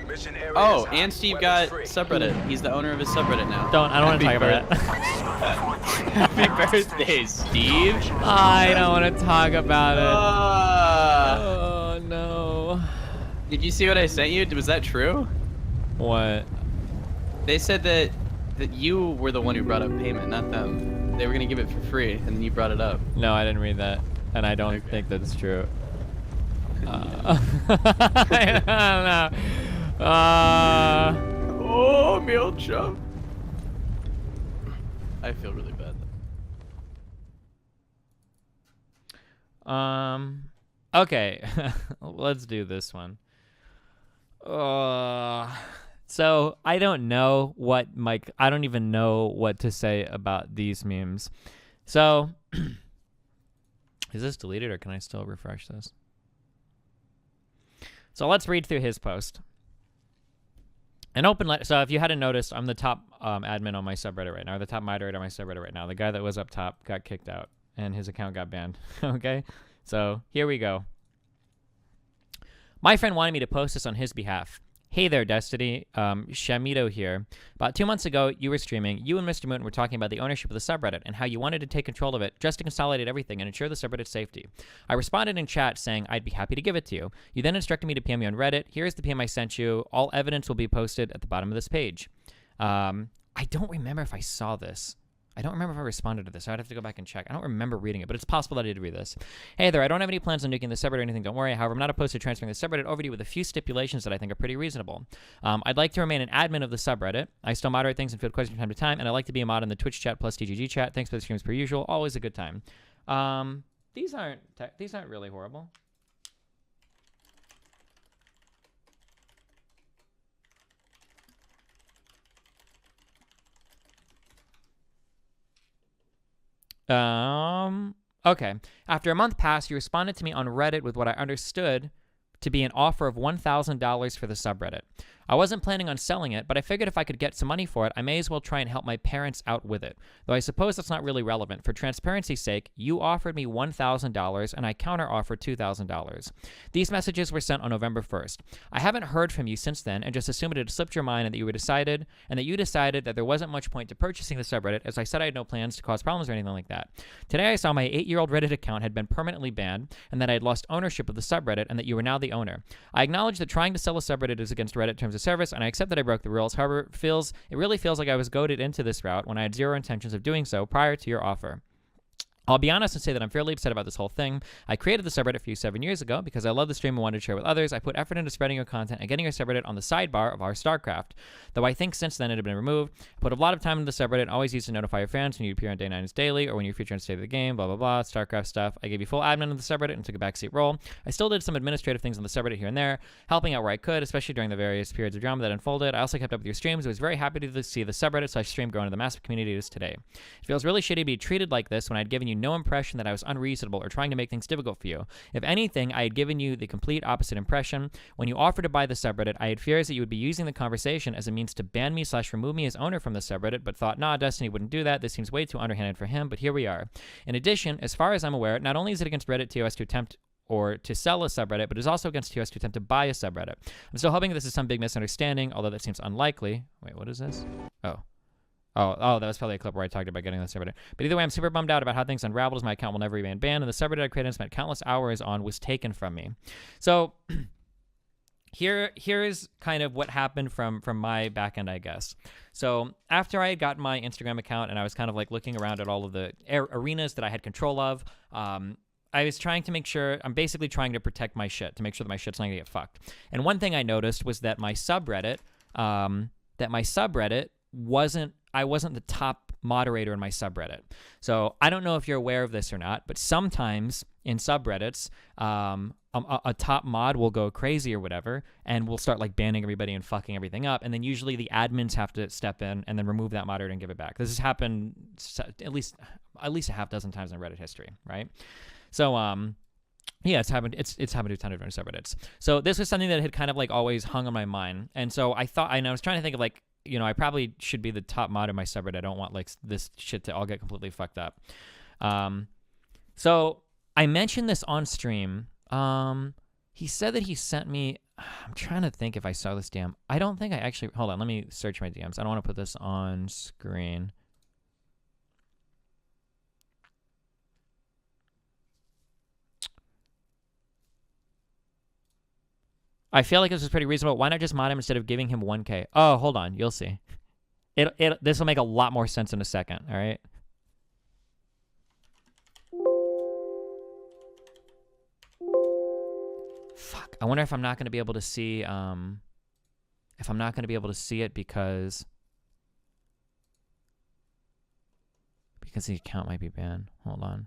Mission area Oh, is hot. and Steve Weapons got free. subreddit. He's the owner of his subreddit now. I don't want to talk about that. Happy birthday, Steve. I don't want to talk about it. Uh, Oh, no. Did you see what I sent you? Was that true? What? They said that you were the one who brought up payment, not them. They were gonna give it for free, and then you brought it up. No, I didn't read that, and I don't think that's true. I don't know. Oh, meal chump. I feel really bad. Okay, let's do this one. So I don't know what I don't even know what to say about these memes. So is this deleted or can I still refresh this? So let's read through his post. An open letter. So if you hadn't noticed, I'm the top admin on my subreddit right now, or the top moderator on my subreddit right now. The guy that was up top got kicked out and his account got banned. Okay, so here we go. My friend wanted me to post this on his behalf. Hey there, Destiny. Shamito here. About 2 months ago, you were streaming. You and MrMouton were talking about the ownership of the subreddit and how you wanted to take control of it just to consolidate everything and ensure the subreddit's safety. I responded in chat saying I'd be happy to give it to you. You then instructed me to PM you on Reddit. Here's the PM I sent you. All evidence will be posted at the bottom of this page. I don't remember if I saw this. I don't remember if I responded to this. I'd have to go back and check. I don't remember reading it, but it's possible that I did read this. Hey there, I don't have any plans on nuking the subreddit or anything, don't worry. However, I'm not opposed to transferring the subreddit over to you with a few stipulations that I think are pretty reasonable. I'd like to remain an admin of the subreddit. I still moderate things and field questions from time to time, and I'd like to be a mod in the Twitch chat plus TGG chat. Thanks for the streams per usual. Always a good time. These aren't really horrible. Okay. After a month passed, you responded to me on Reddit with what I understood to be an offer of $1,000 for the subreddit. I wasn't planning on selling it, but I figured if I could get some money for it, I may as well try and help my parents out with it. Though I suppose that's not really relevant. For transparency's sake, you offered me $1,000 and I counter-offered $2,000. These messages were sent on November 1st. I haven't heard from you since then and just assumed it had slipped your mind and that you decided that there wasn't much point to purchasing the subreddit, as I said I had no plans to cause problems or anything like that. Today I saw my 8-year-old Reddit account had been permanently banned and that I had lost ownership of the subreddit and that you were now the owner. I acknowledge that trying to sell a subreddit is against Reddit terms of service, and I accept that I broke the rules. However, it really feels like I was goaded into this route when I had zero intentions of doing so prior to your offer. I'll be honest and say that I'm fairly upset about this whole thing. I created the subreddit for you 7 years ago because I love the stream and wanted to share with others. I put effort into spreading your content and getting your subreddit on the sidebar of our StarCraft. Though I think since then it had been removed. I put a lot of time into the subreddit, always used to notify your fans when you appear on Day 9's Daily or when you feature on State of the Game, blah, blah, blah, StarCraft stuff. I gave you full admin of the subreddit and took a backseat role. I still did some administrative things on the subreddit here and there, helping out where I could, especially during the various periods of drama that unfolded. I also kept up with your streams. I was very happy to see the subreddit/stream grow into the massive community it is today. It feels really shitty to be treated like this when I'd given you no impression that I was unreasonable or trying to make things difficult for you. If anything, I had given you the complete opposite impression. When you offered to buy the subreddit, I had fears that you would be using the conversation as a means to ban me/remove me as owner from the subreddit, but thought, nah, Destiny wouldn't do that. This seems way too underhanded for him, but here we are. In addition, as far as I'm aware, not only is it against Reddit TOS to attempt or to sell a subreddit, but it's also against TOS to attempt to buy a subreddit. I'm still hoping this is some big misunderstanding, although that seems unlikely. Wait, what is this? Oh, that was probably a clip where I talked about getting the subreddit. But either way, I'm super bummed out about how things unraveled as my account will never remain banned, and the subreddit I created and spent countless hours on was taken from me. So here's kind of what happened from my back end, I guess. So after I had gotten my Instagram account and I was kind of like looking around at all of the arenas that I had control of, I was trying to make sure, I'm basically trying to protect my shit, to make sure that my shit's not gonna get fucked. And one thing I noticed was that my subreddit, I wasn't the top moderator in my subreddit. So I don't know if you're aware of this or not, but sometimes in subreddits, a top mod will go crazy or whatever, and we'll start like banning everybody and fucking everything up. And then usually the admins have to step in and then remove that moderator and give it back. This has happened at least a half dozen times in Reddit history, right? So, yeah, it's happened to a ton of different subreddits. So this was something that had kind of like always hung on my mind. And so I thought, and I was trying to think of like, you know, I probably should be the top mod in my subreddit. I don't want like this shit to all get completely fucked up. So I mentioned this on stream. He said that he sent me I'm trying to think if I saw this DM. I don't think I actually... Hold on, let me search my DMs. I don't want to put this on screen. I feel like this was pretty reasonable. Why not just mod him instead of giving him 1K? Oh, hold on. You'll see. This will make a lot more sense in a second, all right? Fuck. I wonder if I'm not going to be able to see... if I'm not going to be able to see it because the account might be banned. Hold on.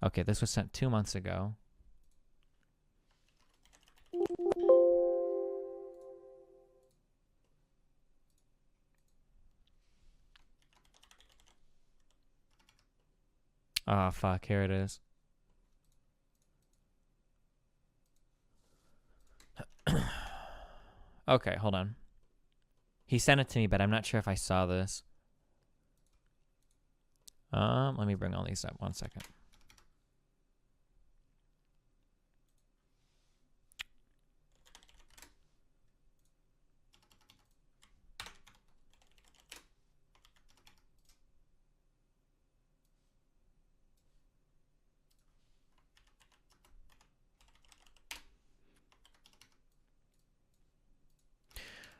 Okay, this was sent 2 months ago. Oh, fuck. Here it is. Okay, hold on. He sent it to me, but I'm not sure if I saw this. Let me bring all these up. 1 second.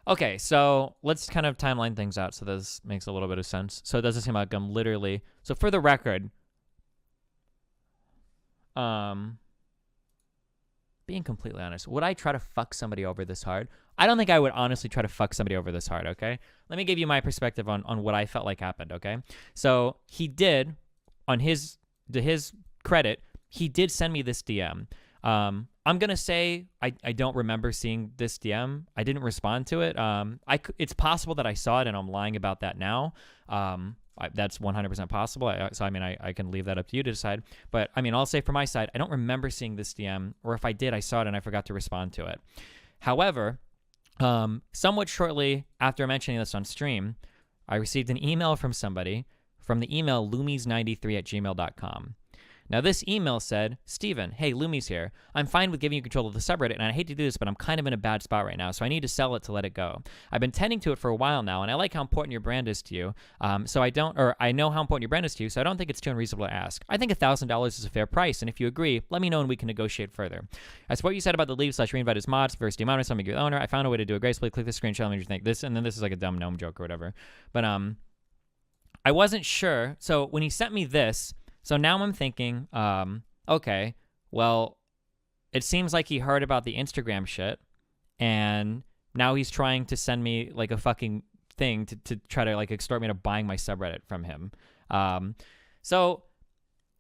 Okay, so let's kind of timeline things out so this makes a little bit of sense. So it doesn't seem like I'm literally... So for the record, being completely honest, would I try to fuck somebody over this hard? I don't think I would honestly try to fuck somebody over this hard, okay? Let me give you my perspective on what I felt like happened, okay? So he did, to his credit, he did send me this DM. I'm going to say I don't remember seeing this DM. I didn't respond to it. It's possible that I saw it and I'm lying about that now. That's 100% possible. So, I mean, I can leave that up to you to decide. But, I mean, I'll say for my side, I don't remember seeing this DM. Or if I did, I saw it and I forgot to respond to it. However, somewhat shortly after mentioning this on stream, I received an email from somebody from the email lumis93@gmail.com. Now, this email said, Steven, hey, Lumi's here. I'm fine with giving you control of the subreddit, and I hate to do this, but I'm kind of in a bad spot right now, so I need to sell it to let it go. I've been tending to it for a while now, and I like how important your brand is to you, I know how important your brand is to you, so I don't think it's too unreasonable to ask. I think $1,000 is a fair price, and if you agree, let me know and we can negotiate further. As for what you said about the leave/reinvite as mods versus the amount of something your owner, I found a way to do it gracefully. Click the screenshot, let me think this, and then this is like a dumb gnome joke or whatever. But I wasn't sure, so when he sent me this, so now I'm thinking, okay, well, it seems like he heard about the Instagram shit, and now he's trying to send me, like, a fucking thing to try to, like, extort me to buying my subreddit from him. So,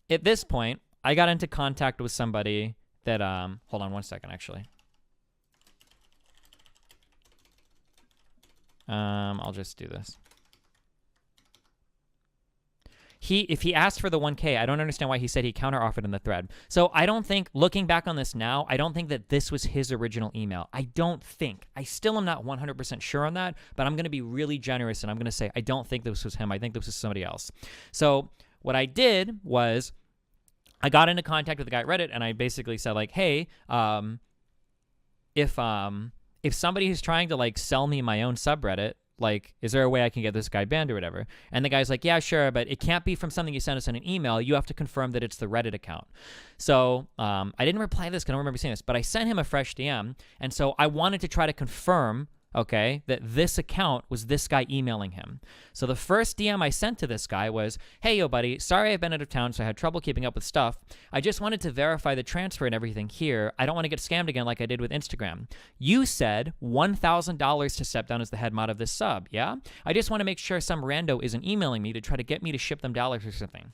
at this point, I got into contact with somebody that, hold on 1 second, actually. I'll just do this. If he asked for the 1K, I don't understand why he said he counteroffered in the thread. So I don't think, looking back on this now, I don't think that this was his original email. I don't think. I still am not 100% sure on that, but I'm going to be really generous and I'm going to say I don't think this was him. I think this was somebody else. So what I did was I got into contact with the guy at Reddit and I basically said, like, hey, if somebody is trying to, like, sell me my own subreddit, like, is there a way I can get this guy banned or whatever? And the guy's like, yeah, sure, but it can't be from something you sent us in an email. You have to confirm that it's the Reddit account. So I didn't reply to this because I don't remember seeing this, but I sent him a fresh DM. And so I wanted to try to confirm, okay, that this account was this guy emailing him. So the first DM I sent to this guy was, hey, yo, buddy, sorry I've been out of town, so I had trouble keeping up with stuff. I just wanted to verify the transfer and everything here. I don't want to get scammed again like I did with Instagram. You said $1,000 to step down as the head mod of this sub, yeah? I just want to make sure some rando isn't emailing me to try to get me to ship them dollars or something.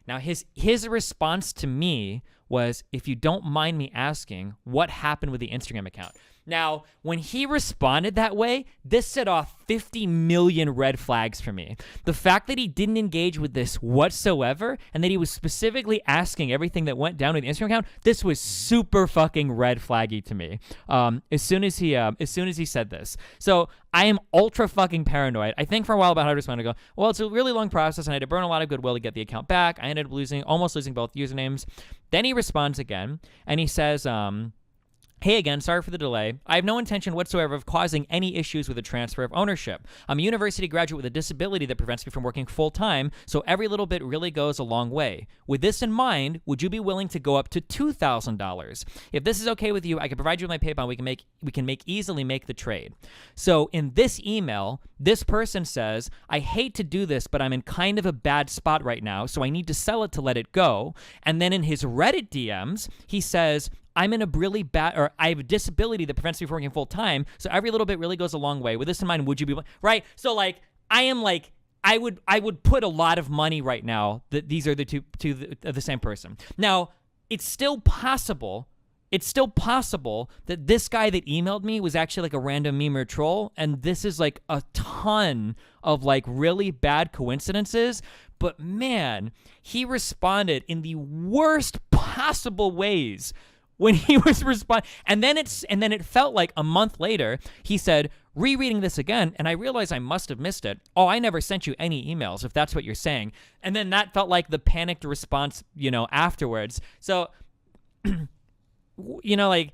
Now, his response to me was, if you don't mind me asking, what happened with the Instagram account? Now, when he responded that way, this set off 50 million red flags for me. The fact that he didn't engage with this whatsoever, and that he was specifically asking everything that went down with the Instagram account, this was super fucking red flaggy to me. As soon as he said this, so I am ultra fucking paranoid. I think for a while about how to respond. I go, well, it's a really long process, and I had to burn a lot of goodwill to get the account back. I ended up almost losing both usernames. Then he responds again, and he says, Hey again, sorry for the delay. I have no intention whatsoever of causing any issues with the transfer of ownership. I'm a university graduate with a disability that prevents me from working full-time, so every little bit really goes a long way. With this in mind, would you be willing to go up to $2,000? If this is okay with you, I can provide you with my PayPal. We can easily make the trade. So in this email, this person says, I hate to do this, but I'm in kind of a bad spot right now, so I need to sell it to let it go. And then in his Reddit DMs, he says, I'm in a really bad, or I have a disability that prevents me from working full time, so every little bit really goes a long way. With this in mind, would you be, right? So like, I would put a lot of money right now that these are the same person. Now, it's still possible that this guy that emailed me was actually like a random meme or troll, and this is like a ton of like really bad coincidences. But man, he responded in the worst possible ways when he was responding. And then it felt like a month later, he said, rereading this again, and I realized I must have missed it. Oh, I never sent you any emails, if that's what you're saying. And then that felt like the panicked response, afterwards. So, like,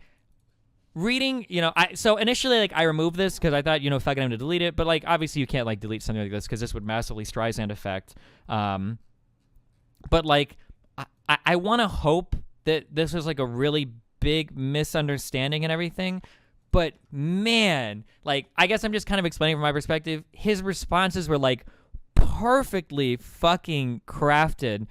reading, so initially, like, I removed this because I thought, fucking him to delete it. But, like, obviously you can't, like, delete something like this because this would massively Streisand affect. But, like, I want to hope that this was like a really big misunderstanding and everything. But man, like, I guess I'm just kind of explaining from my perspective. His responses were like perfectly fucking crafted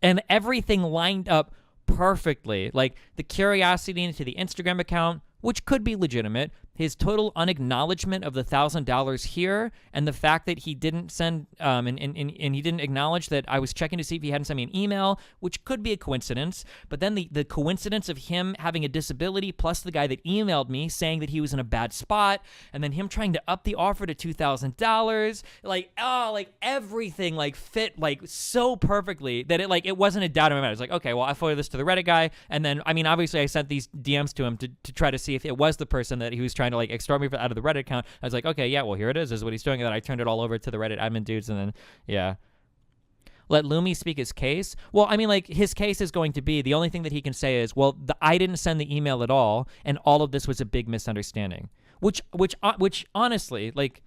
and everything lined up perfectly. Like the curiosity into the Instagram account, which could be legitimate, his total unacknowledgement of the $1,000 here, and the fact that he didn't send and he didn't acknowledge that I was checking to see if he hadn't sent me an email, which could be a coincidence. But then the coincidence of him having a disability plus the guy that emailed me saying that he was in a bad spot, and then him trying to up the offer to $2,000, like everything like fit like so perfectly that it wasn't a doubt in my mind. I was like, okay, well, I forwarded this to the Reddit guy, and then obviously I sent these DMs to him to try to see if it was the person that he was trying to like extort me out of the Reddit account. I was like, okay, yeah, well, here it is. This is what he's doing. And then I turned it all over to the Reddit admin dudes, and then yeah. Let Lumi speak his case. Well, his case is going to be, the only thing that he can say is, well, I didn't send the email at all, and all of this was a big misunderstanding. Which honestly, like,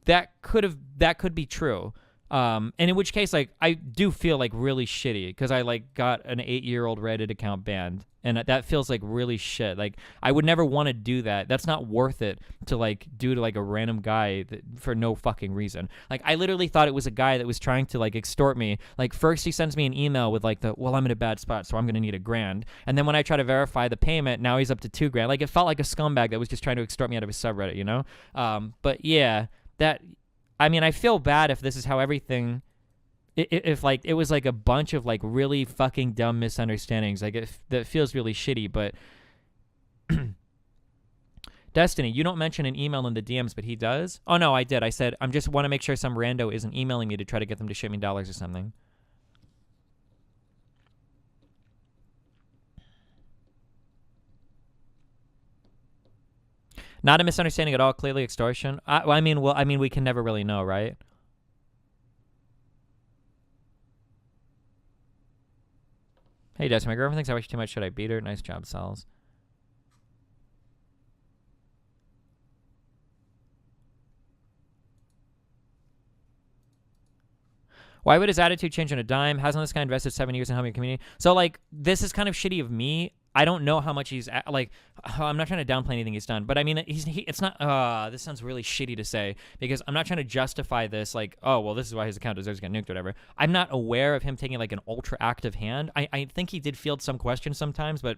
that could be true. And in which case, like, I do feel like really shitty because I like got an 8-year-old Reddit account banned, and that feels like really shit. Like, I would never want to do that. That's not worth it to like do to like a random guy for no fucking reason. Like, I literally thought it was a guy that was trying to like extort me. Like, first he sends me an email with like well, I'm in a bad spot, so I'm gonna need $1,000. And then when I try to verify the payment, now he's up to $2,000. Like, it felt like a scumbag that was just trying to extort me out of his subreddit, But yeah, that. I feel bad if this is how everything, if like it was like a bunch of like really fucking dumb misunderstandings. Like, that feels really shitty. But Destiny, you don't mention an email in the DMs, but he does. Oh no, I did. I said I just want to make sure some rando isn't emailing me to try to get them to ship me dollars or something. Not a misunderstanding at all. Clearly extortion. We can never really know, right? Hey, Destiny, my girlfriend thinks I wish too much. Should I beat her? Nice job, Sal's. Why would his attitude change on a dime? Hasn't this guy invested 7 years in helping your community? So, like, this is kind of shitty of me. I don't know how much he's like. I'm not trying to downplay anything he's done, but it's not. This sounds really shitty to say because I'm not trying to justify this. Like, oh well, this is why his account deserves to get nuked or whatever. I'm not aware of him taking like an ultra active hand. I think he did field some questions sometimes, but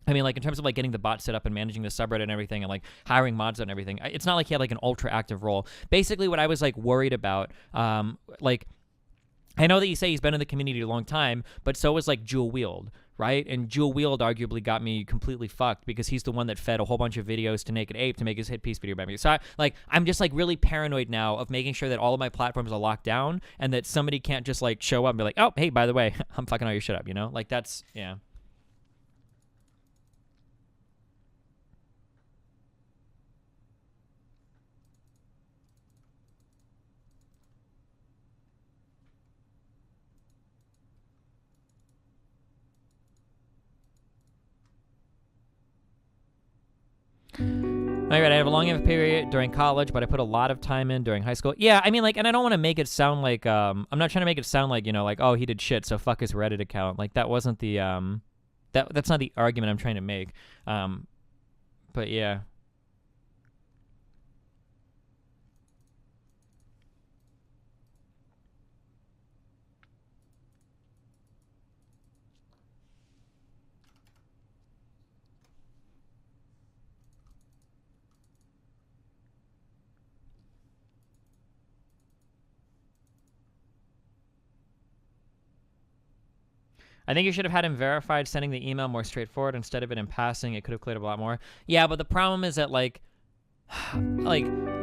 like in terms of like getting the bot set up and managing the subreddit and everything and like hiring mods and everything, it's not like he had like an ultra active role. Basically, what I was like worried about, like. I know that you say he's been in the community a long time, but so was like Jewel Wield, right? And Jewel Wield arguably got me completely fucked because he's the one that fed a whole bunch of videos to Naked Ape to make his hit piece video about me. So I'm just like really paranoid now of making sure that all of my platforms are locked down and that somebody can't just like show up and be like, oh, hey, by the way, I'm fucking all your shit up, Like, that's, yeah. I have a long period during college, but I put a lot of time in during high school. Yeah, I mean, like, and I don't want to make it sound like, I'm not trying to make it sound like, you know, like, oh, he did shit, so fuck his Reddit account. Like, that wasn't the, that's not the argument I'm trying to make. But yeah. I think you should have had him verified, sending the email more straightforward instead of it in passing. It could have cleared up a lot more. Yeah, but the problem is that, like,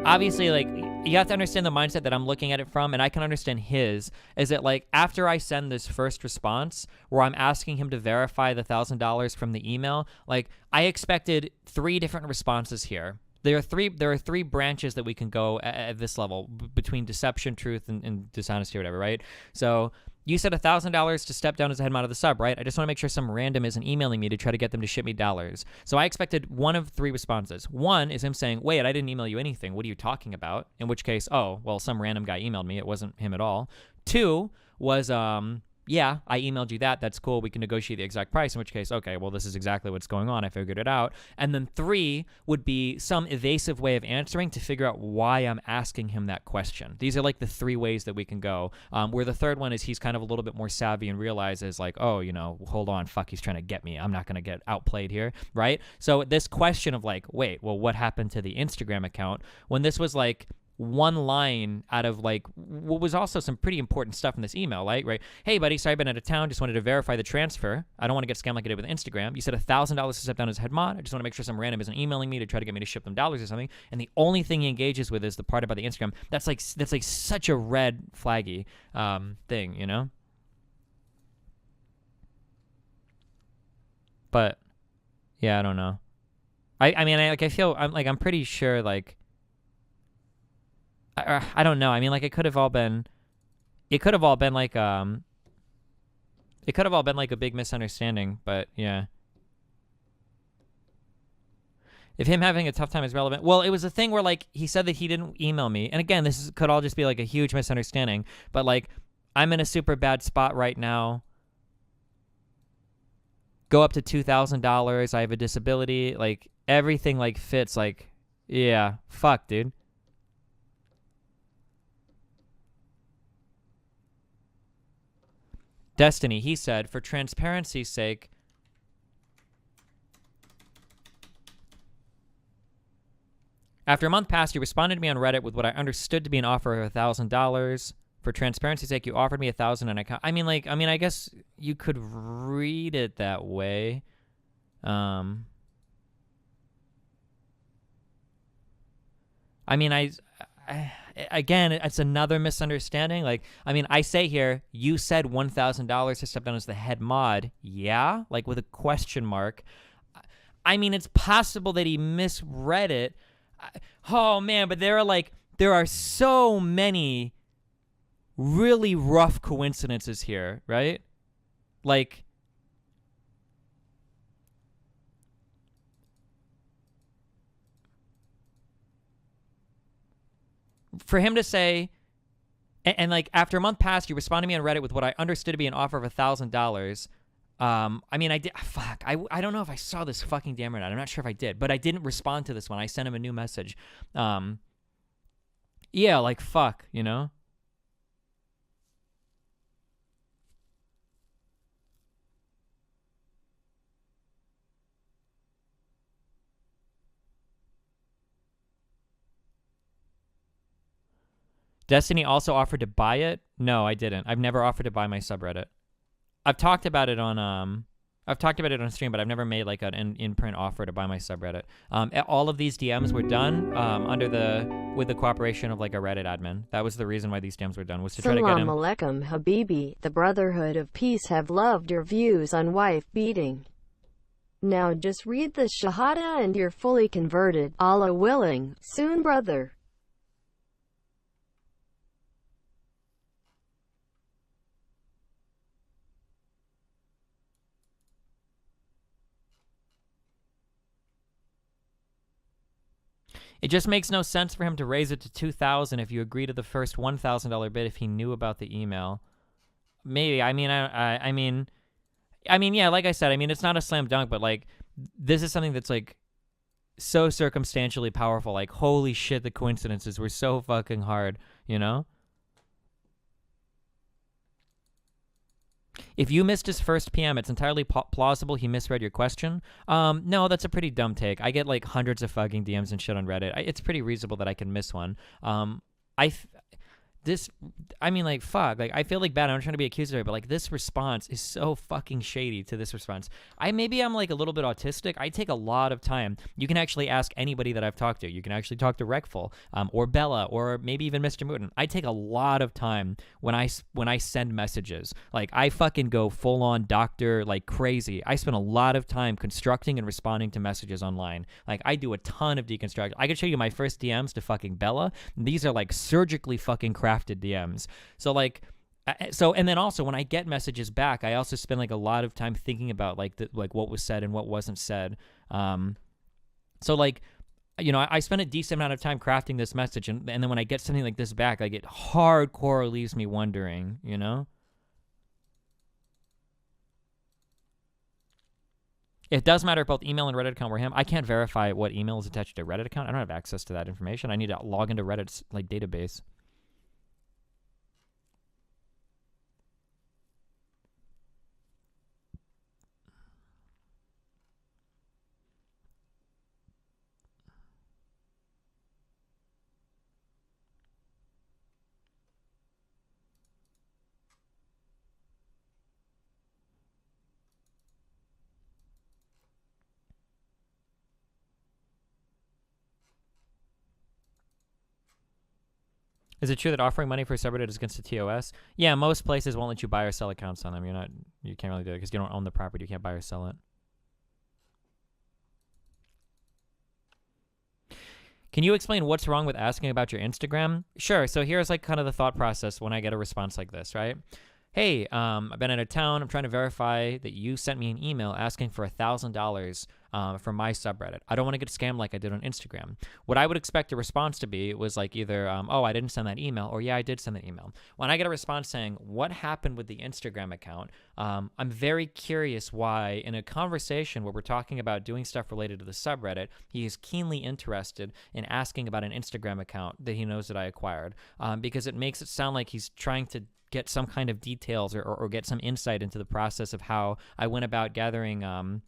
obviously, like, you have to understand the mindset that I'm looking at it from, and I can understand his, is that, like, after I send this first response where I'm asking him to verify the $1,000 from the email, like, I expected 3 different responses here. There are three branches that we can go at this level between deception, truth, and dishonesty or whatever, right? So you said $1,000 to step down as a head mod of the sub, right? I just want to make sure some random isn't emailing me to try to get them to ship me dollars. So I expected one of 3 responses. One is him saying, wait, I didn't email you anything. What are you talking about? In which case, oh, well, some random guy emailed me. It wasn't him at all. 2 was, yeah, I emailed you that. That's cool. We can negotiate the exact price, in which case, okay, well, this is exactly what's going on. I figured it out. And then 3 would be some evasive way of answering to figure out why I'm asking him that question. These are like the 3 ways that we can go, where the third one is he's kind of a little bit more savvy and realizes, like, oh, you know, hold on, fuck, he's trying to get me. I'm not going to get outplayed here, right? So this question of, like, wait, well, what happened to the Instagram account? When this was, like, one line out of, like, what was also some pretty important stuff in this email, right? Hey, buddy, sorry I've been out of town. Just wanted to verify the transfer. I don't want to get scammed like I did with Instagram. You said $1,000 to step down as head mod. I just want to make sure some random isn't emailing me to try to get me to ship them dollars or something. And the only thing he engages with is the part about the Instagram. That's like such a red flaggy thing, you know? But yeah, I don't know. I mean, I feel I'm pretty sure, like, I don't know. I mean, like, it could have all been like a big misunderstanding, but yeah. If him having a tough time is relevant, well, it was a thing where, like, he said that he didn't email me, and again, could all just be like a huge misunderstanding, but, like, I'm in a super bad spot right now. Go up to $2,000. I have a disability. Like, everything, like, fits. Like, yeah, fuck, dude. Destiny, he said, for transparency's sake, after a month passed, you responded to me on Reddit with what I understood to be an offer of $1,000. For transparency's sake, you offered me $1,000, and I guess you could read it that way. Again, it's another misunderstanding. Like, I mean, I say here, you said $1,000 to step down as the head mod. Yeah? Like, with a question mark. I mean, it's possible that he misread it. Oh, man, but there are so many really rough coincidences here, right? Like, for him to say, and like, after a month passed, you responded to me on Reddit with what I understood to be an offer of $1,000. I mean, I did. Fuck, I don't know if I saw this fucking damn or not. I'm not sure if I did, but I didn't respond to this one. I sent him a new message. Yeah, like, fuck, you know. Destiny also offered to buy it. No, I didn't. I've never offered to buy my subreddit. I've talked about it on stream, but I've never made like an in-print offer to buy my subreddit. All of these DMs were done with the cooperation of like a Reddit admin. That was the reason why these DMs were done, was to try to get him. Salam alaikum, Habibi. The Brotherhood of Peace have loved your views on wife beating. Now just read the Shahada and you're fully converted. Allah willing, soon, brother. It just makes no sense for him to raise it to $2,000 if you agree to the first $1,000 bid if he knew about the email. Maybe. I mean, yeah, like I said, I mean, it's not a slam dunk, but like, this is something that's like so circumstantially powerful. Like, holy shit, the coincidences were so fucking hard, you know? If you missed his first PM, it's entirely plausible he misread your question. No, that's a pretty dumb take. I get like hundreds of fucking DMs and shit on Reddit. It's pretty reasonable that I can miss one. Like, fuck. Like, I feel like bad. I'm not trying to be accusatory, but like, this response is so fucking shady to this response. Maybe I'm like a little bit autistic. I take a lot of time. You can actually ask anybody that I've talked to. You can actually talk to Recful, or Bella, or maybe even MrMouton. I take a lot of time when I send messages. Like, I fucking go full on doctor, like crazy. I spend a lot of time constructing and responding to messages online. Like, I do a ton of deconstruction. I could show you my first DMs to fucking Bella. These are like surgically fucking crafted DMs. So like, and then also when I get messages back, I also spend like a lot of time thinking about like what was said and what wasn't said. So like, you know, I spend a decent amount of time crafting this message, and then when I get something like this back, like, it hardcore leaves me wondering, you know? It does matter if both email and Reddit account were him. I can't verify what email is attached to a Reddit account. I don't have access to that information. I need to log into Reddit's like database. Is it true that offering money for a subreddit is against the TOS? Yeah, most places won't let you buy or sell accounts on them. You can't really do it because you don't own the property. You can't buy or sell it. Can you explain what's wrong with asking about your Instagram? Sure. So here's like kind of the thought process when I get a response like this, right? Hey, I've been out of town. I'm trying to verify that you sent me an email asking for $1,000 from my subreddit. I don't want to get scammed like I did on Instagram. What I would expect a response to be was like either, oh, I didn't send that email, or yeah, I did send that email. When I get a response saying, what happened with the Instagram account? I'm very curious why in a conversation where we're talking about doing stuff related to the subreddit, he is keenly interested in asking about an Instagram account that he knows that I acquired, because it makes it sound like he's trying to get some kind of details or get some insight into the process of how I went about gathering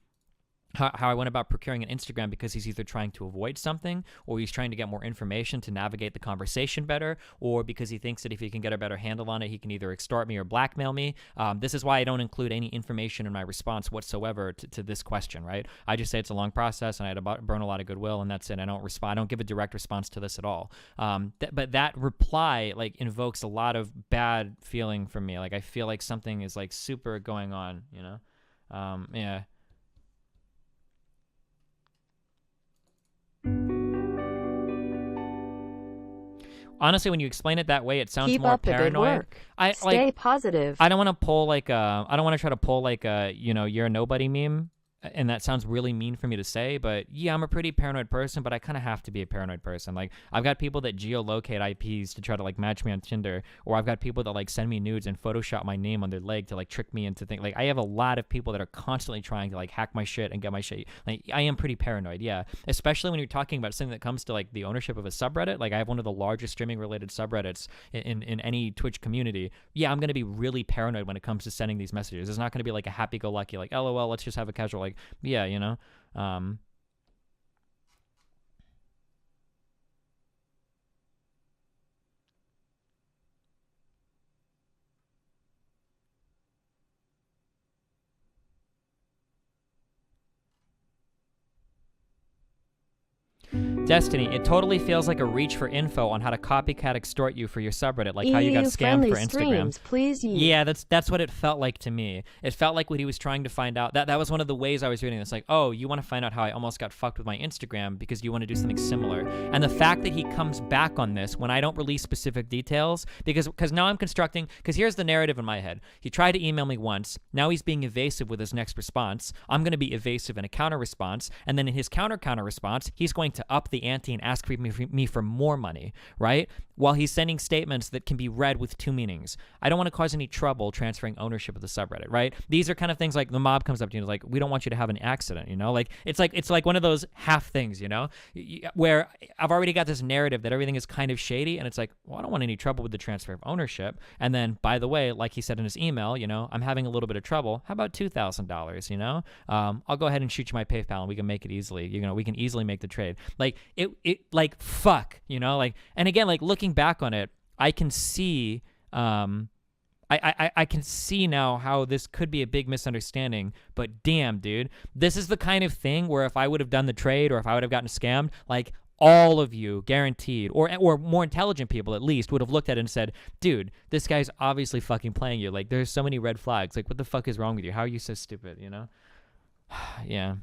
how I went about procuring an Instagram, because he's either trying to avoid something, or he's trying to get more information to navigate the conversation better, or because he thinks that if he can get a better handle on it, he can either extort me or blackmail me. This is why I don't include any information in my response whatsoever to this question, right? I just say it's a long process and I had to burn a lot of goodwill, and that's it. I don't respond. I don't give a direct response to this at all. But that reply like invokes a lot of bad feeling from me. Like, I feel like something is like super going on, you know? Yeah. Honestly, when you explain it that way, it sounds Keep more up paranoid. The good work. Stay positive. I don't want to pull like I don't want to try to pull like a, you know, you're a nobody meme, and that sounds really mean for me to say, but yeah, I'm a pretty paranoid person, but I kind of have to be a paranoid person. Like, I've got people that geolocate IPs to try to like match me on Tinder, or I've got people that like send me nudes and Photoshop my name on their leg to like trick me into things. Like, I have a lot of people that are constantly trying to like hack my shit and get my shit. Like, I am pretty paranoid, yeah. Especially when you're talking about something that comes to like the ownership of a subreddit. Like, I have one of the largest streaming related subreddits in any Twitch community. Yeah, I'm going to be really paranoid when it comes to sending these messages. It's not going to be like a happy-go-lucky, like, LOL, let's just have a casual, like, yeah, you know. Destiny, it totally feels like a reach for info on how to copycat extort you for your subreddit, like how you got scammed for Instagram. Streams, please. Yeah, that's what it felt like to me. It felt like what he was trying to find out. That was one of the ways I was reading this. Like, oh, you want to find out how I almost got fucked with my Instagram because you want to do something similar. And the fact that he comes back on this when I don't release specific details, because now I'm constructing, because here's the narrative in my head. He tried to email me once. Now he's being evasive with his next response. I'm going to be evasive in a counter response. And then in his counter response, he's going to up the the ante and ask me for more money, right? While he's sending statements that can be read with two meanings. I don't want to cause any trouble transferring ownership of the subreddit, right? These are kind of things like the mob comes up to you and is like, we don't want you to have an accident, you know? Like it's like one of those half things, you know, where I've already got this narrative that everything is kind of shady, and it's like, well, I don't want any trouble with the transfer of ownership. And then, by the way, like he said in his email, you know, I'm having a little bit of trouble. How about $2,000? You know, I'll go ahead and shoot you my PayPal, and we can make it easily. You know, we can easily make the trade. Like like fuck, you know, like, and again, like looking back on it, I can see, I can see now how this could be a big misunderstanding, but damn, dude, this is the kind of thing where if I would have done the trade or if I would have gotten scammed, like all of you guaranteed, or more intelligent people at least, would have looked at it and said, dude, this guy's obviously fucking playing you. Like there's so many red flags. Like what the fuck is wrong with you? How are you so stupid, you know? Yeah.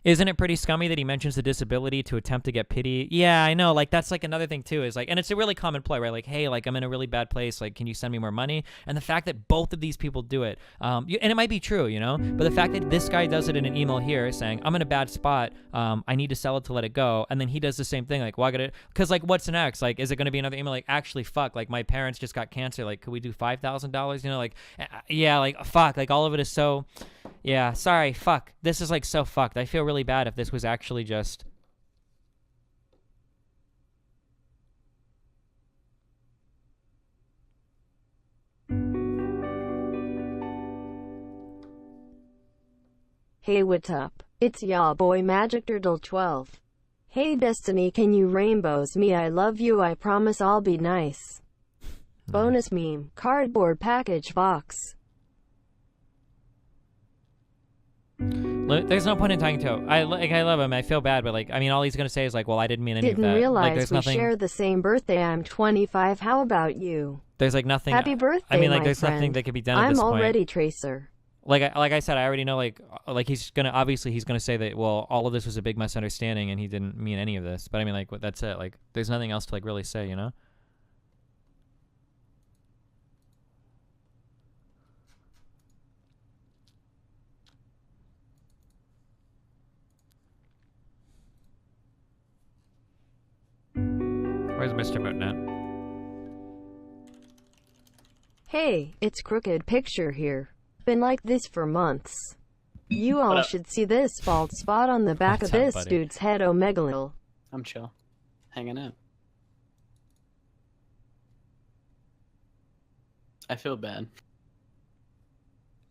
Isn't it pretty scummy that he mentions the disability to attempt to get pity? Yeah, I know. Like, that's like another thing too, is like, and it's a really common play, right? Like, hey, like I'm in a really bad place. Like, can you send me more money? And the fact that both of these people do it, and it might be true, you know, but the fact that this guy does it in an email here saying, I'm in a bad spot. I need to sell it to let it go. And then he does the same thing. Like, well, I gotta, cause like, what's next? Like, is it going to be another email? Like, actually, fuck, like my parents just got cancer. Like, could we do $5,000? You know, like, yeah, like fuck, like all of it is so, yeah, sorry, fuck. This is like so fucked. I feel really bad if this was actually just... Hey, what's up? It's ya boy Magic Turtle 12. Hey Destiny, can you rainbows me? I love you, I promise I'll be nice. Bonus meme, cardboard package box. There's no point in talking to him. I love him. I feel bad, but like, I mean, all he's gonna say is like, well, I didn't mean any of that. Didn't realize like, there's we nothing... share the same birthday. I'm 25. How about you? There's like nothing... Happy birthday, I mean, like, my there's friend. nothing that could be done at this point. I'm already Tracer. Like I said, I already know, like he's gonna say that, well, all of this was a big misunderstanding and he didn't mean any of this. But I mean, like, that's it. Like, there's nothing else to like really say, you know? Where's MrMouton? Hey, it's Crooked Picture here. Been like this for months. You all should see this bald spot on the back of this dude's head. Omegalil. I'm chill. Hanging out. I feel bad.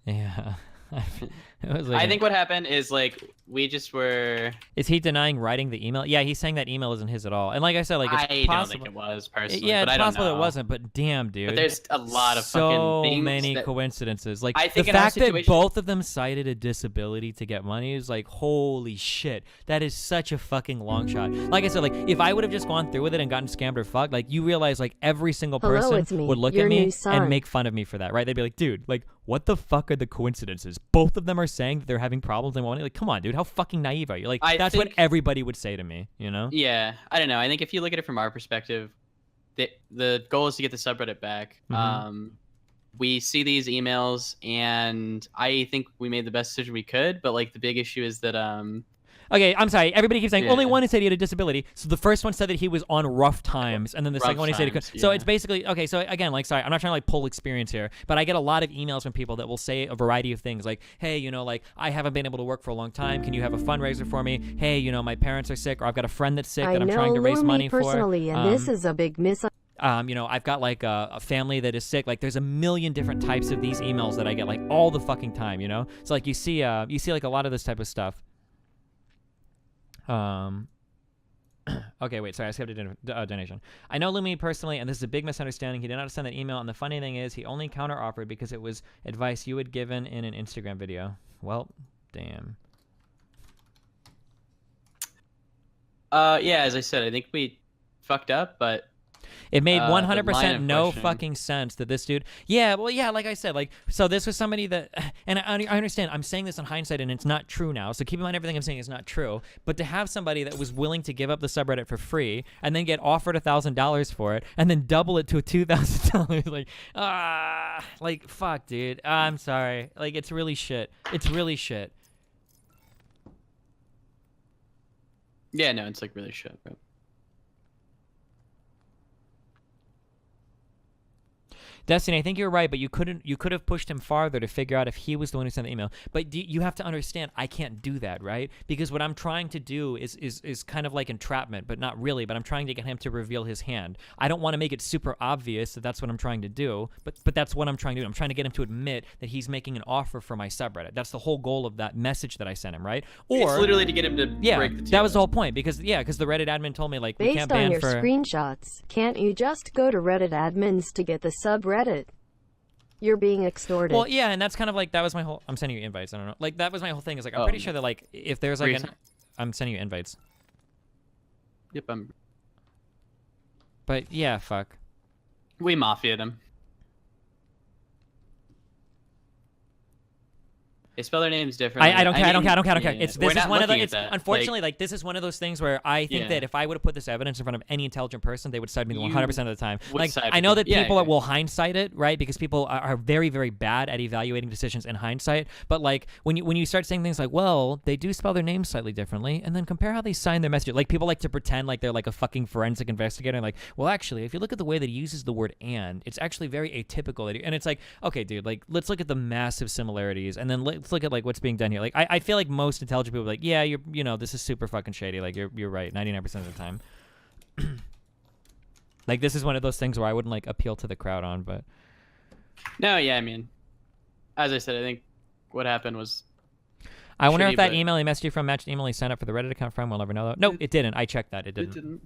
Yeah. It was like I think what happened is like we just were. Is he denying writing the email? Yeah, he's saying that email isn't his at all. And like I said, like it's I possible. don't think it was personally. Yeah, but it's I don't possible know. it wasn't. But damn, dude. But there's a lot of so fucking things many that, coincidences. Like I think the in our fact that situation- both of them cited a disability to get money is like, holy shit. That is such a fucking long shot. Like I said, like if I would have just gone through with it and gotten scammed or fucked, like you realize like every single Hello, it's person me, would look your at me new son. and make fun of me for that, right? They'd be like, dude, like what the fuck are the coincidences? Both of them are saying that they're having problems and money. Like, come on, dude, how fucking naive are you? Like, that's what everybody would say to me, you know? Yeah, I don't know. I think if you look at it from our perspective, the goal is to get the subreddit back. Mm-hmm. We see these emails, and I think we made the best decision we could. But like the big issue is that Okay, I'm sorry. Everybody keeps saying Yeah. only one said he had a disability. So the first one said that he was on rough times, and then the Rough second one he said he could. times, So yeah. it's basically okay. So again, like, sorry, I'm not trying to like pull experience here, but I get a lot of emails from people that will say a variety of things, like, hey, you know, like I haven't been able to work for a long time. Can you have a fundraiser for me? Hey, you know, my parents are sick, or I've got a friend that's sick that I'm trying to raise Lumi money personally, for. and this is a big You know, I've got like a family that is sick. Like, there's a million different types of these emails that I get like all the fucking time. You know, so like you see like a lot of this type of stuff. Okay, wait, sorry, I skipped a donation. I know Lumi personally, and this is a big misunderstanding. He did not send that email, and the funny thing is, he only counter-offered because it was advice you had given in an Instagram video. Well, damn. yeah, as I said, I think we fucked up, but It made the line 100% of no questioning. fucking sense that this dude... Yeah, well, yeah, like I said, like, so this was somebody that... And I understand, I'm saying this in hindsight, and it's not true now, so keep in mind everything I'm saying is not true, but to have somebody that was willing to give up the subreddit for free, and then get offered $1,000 for it, and then double it to $2,000, like, fuck, dude. I'm sorry. Like, it's really shit. It's really shit. Yeah, no, it's like really shit, bro. Destiny, I think you're right, but you could have pushed him farther to figure out if he was the one who sent the email. But you have to understand, I can't do that, right? Because what I'm trying to do is kind of like entrapment, but not really. But I'm trying to get him to reveal his hand. I don't want to make it super obvious that that's what I'm trying to do, but that's what I'm trying to do. I'm trying to get him to admit that he's making an offer for my subreddit. That's the whole goal of that message that I sent him, right? Or it's literally to get him to break the that was the whole point. Because the Reddit admin told me like we can't ban Based on for your screenshots, can't you just go to Reddit admins to get the subreddit? You're being extorted. Well, yeah, and that's kind of like, that was my whole, I'm sending you invites, I don't know. Like, that was my whole thing, is like, I'm pretty sure that, like, if there's, like, I'm sending you invites. Yep, But, yeah, fuck. We mafia'd him. They spell their names differently. I don't care. Yeah. This is one of the. Unfortunately, like this is one of those things where I think that if I would have put this evidence in front of any intelligent person, they would side me 100% of the time. Like, I know that people will hindsight it, right? Because people are very, very bad at evaluating decisions in hindsight. But like when you start saying things like, well, they do spell their names slightly differently, and then compare how they sign their messages. Like, people like to pretend like they're like a fucking forensic investigator, and like, well, actually, if you look at the way that he uses the word "and," it's actually very atypical. And it's like, okay, dude, like, let's look at the massive similarities, and then let's look at like what's being done here. Like, I feel like most intelligent people are like, yeah, this is super fucking shady. Like, you're right 99% of the time. Like, this is one of those things where I wouldn't like appeal to the crowd on, but no, yeah, I mean, as I said, I think what happened was I wonder if that email he messaged you from matched the email he signed up for the Reddit account from. We'll never know though. No, it didn't. I checked that. It didn't.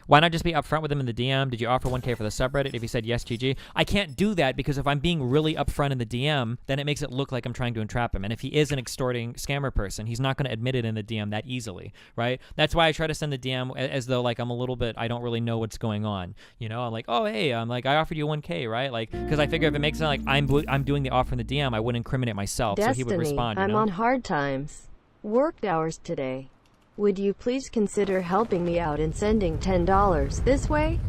Why not just be upfront with him in the DM? Did you offer 1K for the subreddit? If he said yes, GG. I can't do that because if I'm being really upfront in the DM, then it makes it look like I'm trying to entrap him. And if he is an extorting scammer person, he's not going to admit it in the DM that easily, right? That's why I try to send the DM as though like I'm a little bit, I don't really know what's going on. You know, I'm like, oh, hey, I'm like, I offered you 1K, right? Like, because I figure if it makes it like I'm doing the offer in the DM, I wouldn't incriminate myself. Destiny, so he would respond. I'm on hard times. Worked hours today. Would you please consider helping me out and sending $10 this way?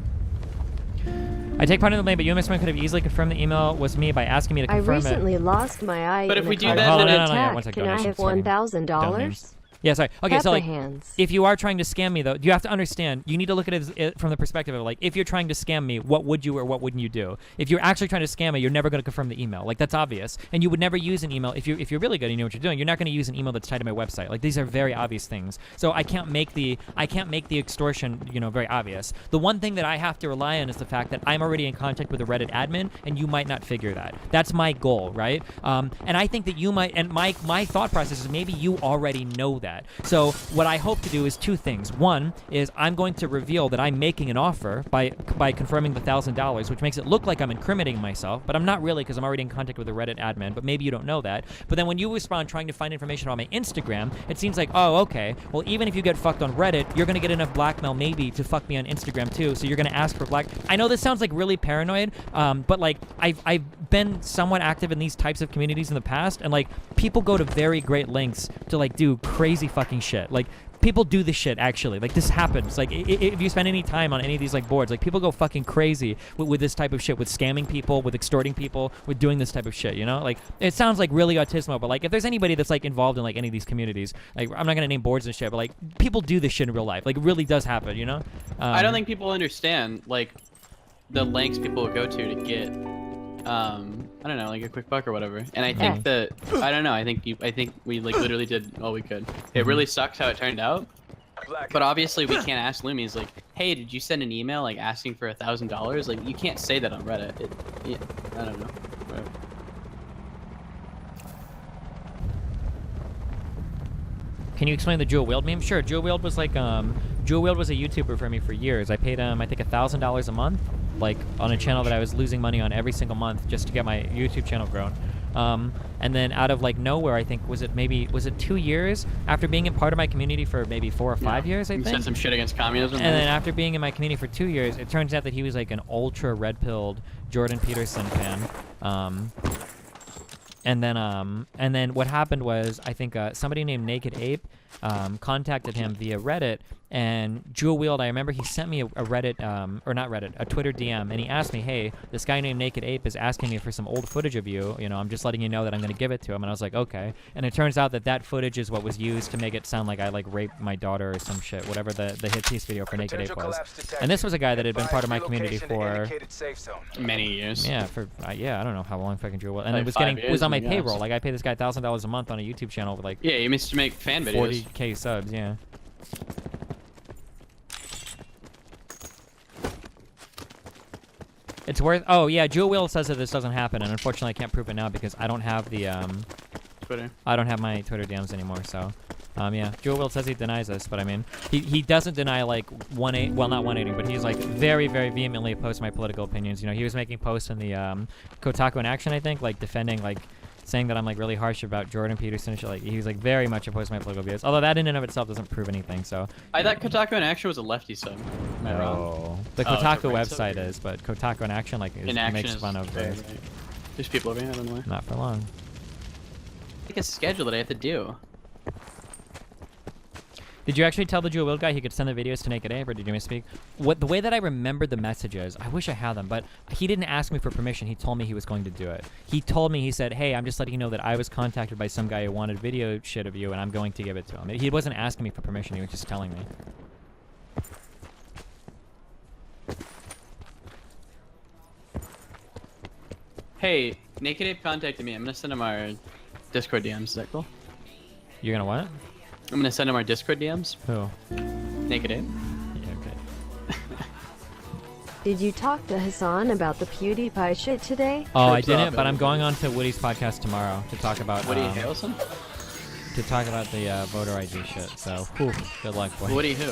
I take part in the blame, but you and Mr. could have easily confirmed the email was me by asking me to confirm it. I recently lost my eye but in if we a do car that, attack. Can I have $1,000? Yeah, sorry. Okay, so like, hands. if you are trying to scam me, though, you have to understand, you need to look at it from the perspective of, like, if you're trying to scam me, what would you or what wouldn't you do? If you're actually trying to scam me, you're never going to confirm the email. Like, that's obvious. And you would never use an email, if you're really good and you know what you're doing, you're not going to use an email that's tied to my website. Like, these are very obvious things. So I can't make the extortion, very obvious. The one thing that I have to rely on is the fact that I'm already in contact with a Reddit admin, and you might not figure that. That's my goal, right? And I think that you might, and my thought process is maybe you already know that. So what I hope to do is two things. One is I'm going to reveal that I'm making an offer by confirming the $1,000, which makes it look like I'm incriminating myself, but I'm not really because I'm already in contact with a Reddit admin, but maybe you don't know that. But then when you respond trying to find information on my Instagram, it seems like, oh, okay, well, even if you get fucked on Reddit, you're going to get enough blackmail maybe to fuck me on Instagram too, so you're going to ask for I know this sounds like really paranoid, but like I've been somewhat active in these types of communities in the past, and like people go to very great lengths to like do crazy fucking shit. Like, people do this shit, actually. Like, this happens. Like, if you spend any time on any of these, like, boards, like, people go fucking crazy with this type of shit, with scamming people, with extorting people, with doing this type of shit, Like, it sounds, like, really autismo, but, like, if there's anybody that's, like, involved in, like, any of these communities, like, I'm not gonna name boards and shit, but, like, people do this shit in real life. Like, it really does happen, I don't think people understand, like, the lengths people would go to get I don't know, like a quick buck or whatever. And I think that I don't know, I think we like literally did all we could. It really sucks how it turned out. But obviously we can't ask Lumi's like, hey, did you send an email like asking for $1,000? Like, you can't say that on Reddit. I don't know. Whatever. Can you explain the Jewel Wield meme? Sure. Jewel Wield was like Jewel Wield was a YouTuber for me for years. I paid him I think $1,000 a month, like on a channel that I was losing money on every single month just to get my YouTube channel grown. And then out of like nowhere, I think was it 2 years after being in part of my community for maybe 4 or 5 years, I think. You said some shit against communism. And then after being in my community for 2 years, it turns out that he was like an ultra red-pilled Jordan Peterson fan. And then what happened was, I think somebody named Naked Ape contacted him via Reddit And Jewel Wield, I remember he sent me a Reddit, or not Reddit, a Twitter DM, and he asked me, hey, this guy named Naked Ape is asking me for some old footage of you. You know, I'm just letting you know that I'm going to give it to him. And I was like, okay. And it turns out that that footage is what was used to make it sound like I, like, raped my daughter or some shit, whatever the hit piece video for Naked Ape was. And this was a guy that had been part of my community for many years. Yeah, I don't know how long fucking Jewel Wield. And like it was 5 it was on my years, payroll. Like, I pay this guy $1,000 a month on a YouTube channel with, like, yeah, he used to make fan videos. 40K subs, yeah. It's worth. Oh yeah, Jewel Will says that this doesn't happen, and unfortunately I can't prove it now because I don't have the Twitter. I don't have my Twitter DMs anymore. So, yeah, Jewel Will says he denies this, but I mean, he doesn't deny like well, not 180, but he's like very vehemently opposed to my political opinions. You know, he was making posts in the Kotaku in Action, I think, like defending like. Saying that I'm like really harsh about Jordan Peterson and shit. Like he's like very much opposed to my political views. Although that in and of itself doesn't prove anything. So I thought Kotaku in Action was a lefty sub. Am I wrong? The Kotaku website is, but Kotaku in Action like makes fun of right, this. right. There's people over here. I don't know why. Not for long. Like a schedule that I have to do. Did you actually tell the Jewel Will guy he could send the videos to Naked Ape, or did you misspeak? The way that I remembered the messages, I wish I had them, but he didn't ask me for permission. He told me he was going to do it. He told me, he said, hey, I'm just letting you know that I was contacted by some guy who wanted video shit of you, and I'm going to give it to him. He wasn't asking me for permission. He was just telling me. Hey, Naked Ape contacted me. I'm gonna send him our Discord DMs. Is that cool? You're gonna what? I'm gonna send him our Discord DMs. Who? Naked Ape. Yeah, okay. Did you talk to Hassan about the PewDiePie shit today? Oh, I didn't, but I'm going on to Woody's podcast tomorrow to talk about Woody Harrelson? to talk about the voter ID shit. So, whew, good luck, boy. Woody who?